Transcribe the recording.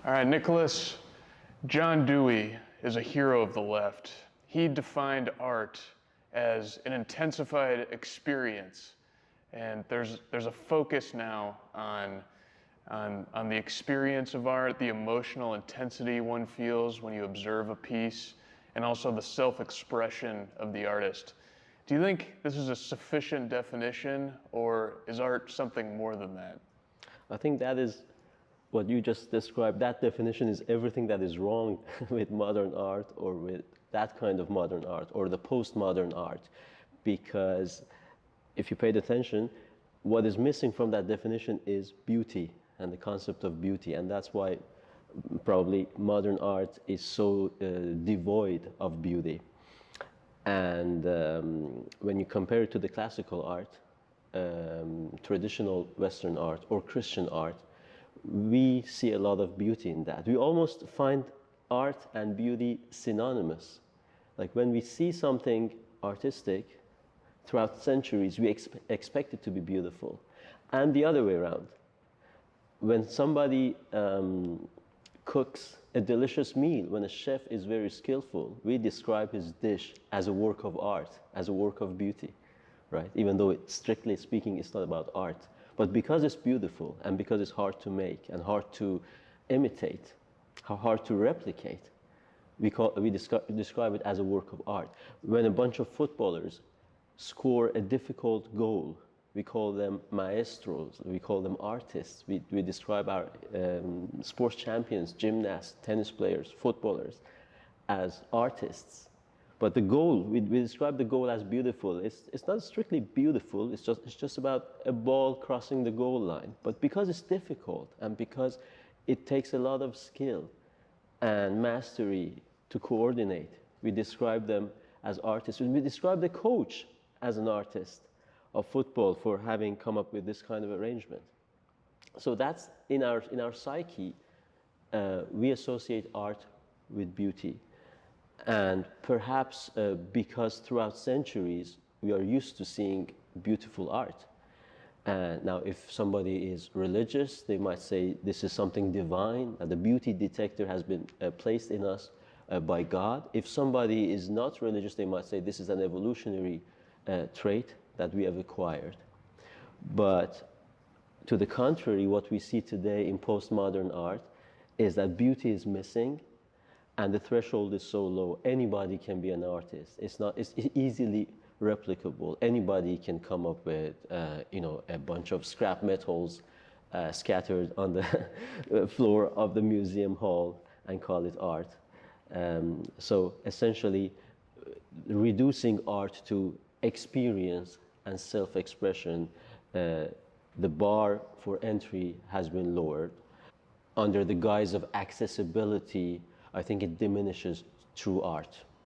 All right, Nicholas, John Dewey is a hero of the left. He defined art as an intensified experience, and there's a focus now on the experience of art, the emotional intensity one feels when you observe a piece, and also the self-expression of the artist. Do you think this is a sufficient definition, or is art something more than that? I think that is what you just described. That definition is everything that is wrong with modern art, or with that kind of modern art, or the postmodern art. Because if you paid attention, what is missing from that definition is beauty and the concept of beauty. And that's why probably modern art is so devoid of beauty. And when you compare it to the classical art, traditional Western art or Christian art, we see a lot of beauty in that. We almost find art and beauty synonymous. Like when we see something artistic throughout centuries, we expect it to be beautiful. And the other way around. When somebody cooks a delicious meal, when a chef is very skillful, we describe his dish as a work of art, as a work of beauty, right? Even though strictly speaking, it's not about art. But because it's beautiful and because it's hard to make and hard to imitate, hard to replicate, we describe it as a work of art. When a bunch of footballers score a difficult goal, we call them maestros, we call them artists. We describe our sports champions, gymnasts, tennis players, footballers as artists. But the goal, we describe the goal as beautiful. It's not strictly beautiful, it's just about a ball crossing the goal line. But because it's difficult and because it takes a lot of skill and mastery to coordinate, we describe them as artists. We describe the coach as an artist of football for having come up with this kind of arrangement. So that's in our psyche, we associate art with beauty. And perhaps because throughout centuries, we are used to seeing beautiful art. Now, if somebody is religious, they might say this is something divine, that the beauty detector has been placed in us by God. If somebody is not religious, they might say this is an evolutionary trait that we have acquired. But to the contrary, what we see today in postmodern art is that beauty is missing, and the threshold is so low. Anybody can be an artist. It's easily replicable. Anybody can come up with, a bunch of scrap metals scattered on the floor of the museum hall and call it art. So essentially, reducing art to experience and self-expression, the bar for entry has been lowered. Under the guise of accessibility, I think it diminishes true art.